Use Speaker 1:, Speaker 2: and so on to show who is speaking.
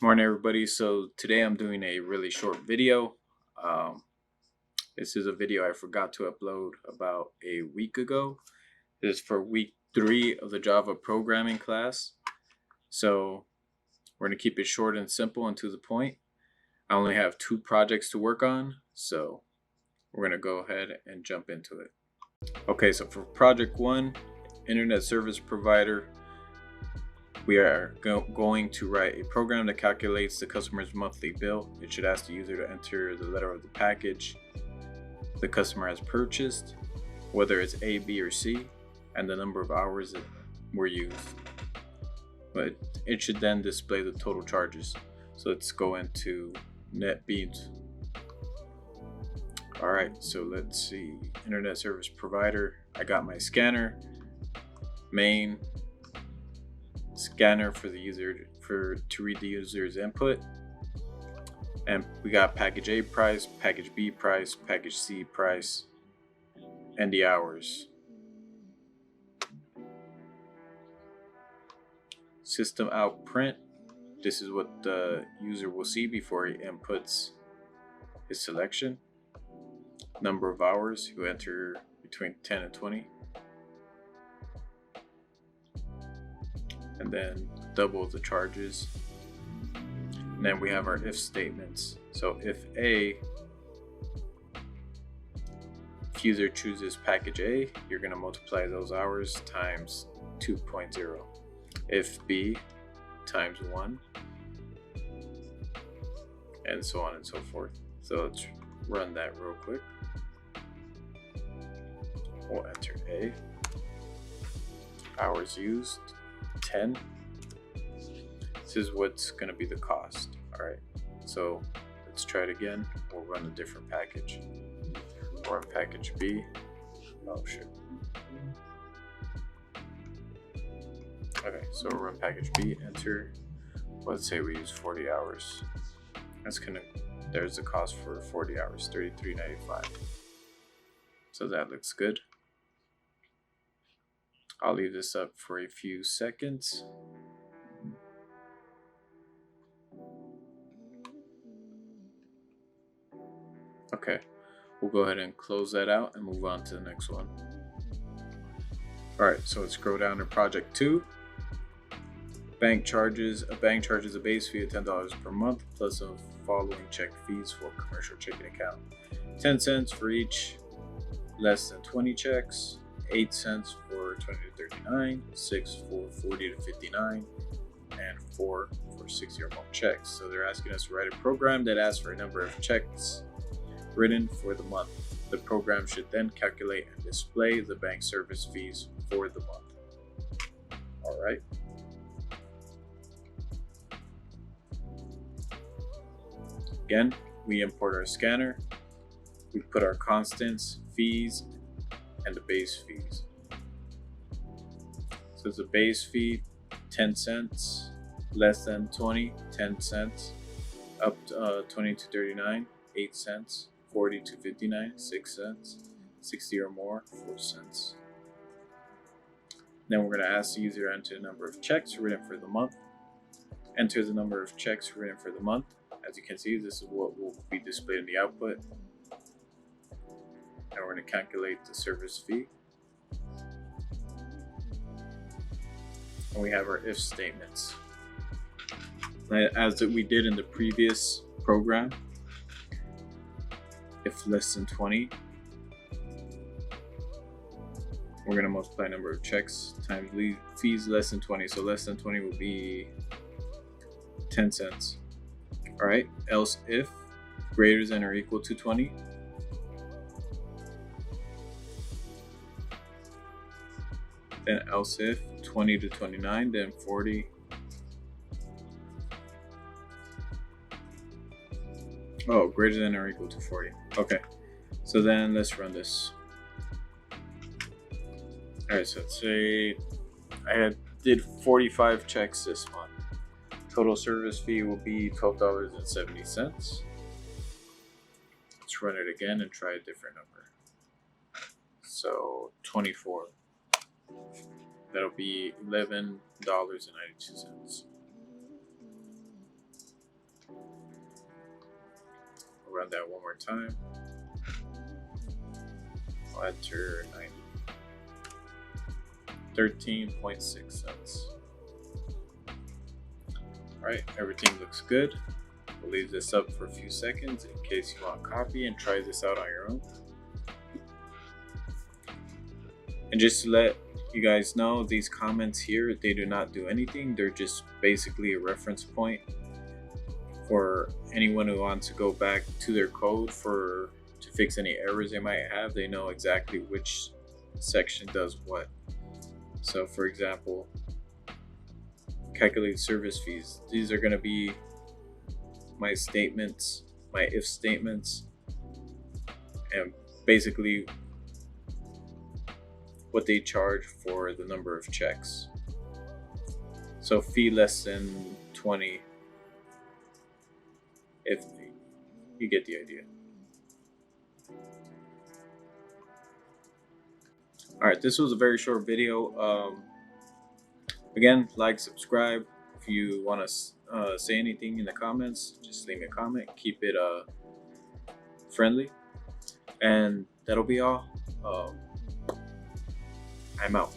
Speaker 1: Morning, everybody. So today I'm doing a really short video. Um, this is a video I forgot to upload about a week ago. This is for week 3 of the Java programming class. So we're going to keep it short and simple and to the point. I only have 2 projects to work on, so we're going to go ahead and jump into it. Okay, so for project 1, Internet Service Provider, we are going to write a program that calculates the customer's monthly bill. It should ask the user to enter the letter of the package the customer has purchased, whether it's A, B, or C, and the number of hours that were used. But it should then display the total charges. So let's go into NetBeans. Alright, so let's see. Internet Service Provider. I got my scanner, main, scanner for the user to read the user's input, and we got package A price, package B price, package C price, and the hours. System out print. This is what the user will see before he inputs his selection. Number of hours, you enter between 10 and 20. And then double the charges. And then we have our if statements. So if user chooses package A, you're going to multiply those hours times 2.0. If B, times 1, and so on and so forth. So let's run that real quick. We'll enter A. Hours used, 10. This is what's going to be the cost. Alright, so let's try it again. We'll run a different package. We'll run package B. Oh shit. Okay, so we'll run package B, enter. Let's say we use 40 hours. There's the cost for 40 hours, $33.95. So that looks good. I'll leave this up for a few seconds. Okay, we'll go ahead and close that out and move on to the next one. Alright, so let's scroll down to project 2. Bank charges. A bank charges a base fee of $10 per month plus the following check fees for commercial checking account. 10 cents for each less than 20 checks, 8 cents for 20 to 39, 6 for 40 to 59, and 4 for 60 or more checks. So they're asking us to write a program that asks for a number of checks written for the month. The program should then calculate and display the bank service fees for the month. Alright. Again, we import our scanner, we put our constants, fees, and the base fees. So it's a base fee, 10 cents, less than 20, 10 cents, up to 20 to 39, 8 cents, 40 to 59, 6 cents, 60 or more, 4 cents. Then we're going to ask the user to enter the number of checks written for the month. Enter the number of checks written for the month. As you can see, this is what will be displayed in the output. And we're going to calculate the service fee. And we have our if statements. As we did in the previous program, if less than 20, we're going to multiply number of checks times fees less than 20. So less than 20 will be 10 cents. Alright, else if greater than or equal to 20, then else if 20 to 29, then 40. Oh, greater than or equal to 40. Okay, so then let's run this. Alright, so let's say I did 45 checks this month. Total service fee will be $12.70. Let's run it again and try a different number. So 24. That'll be $11.92. I'll run that one more time. I'll enter 13.6 cents. Alright, everything looks good. We'll leave this up for a few seconds in case you want to copy and try this out on your own. And just to let you guys know, these comments here, they do not do anything. They're just basically a reference point for anyone who wants to go back to their code to fix any errors they might have. They know exactly which section does what. So for example, calculate service fees. These are going to be my statements, my if statements, and basically what they charge for the number of checks. So fee less than 20, if you get the idea. Alright, this was a very short video. Again, like, subscribe. If you want to say anything in the comments, just leave me a comment. Keep it friendly. And that'll be all. I'm out.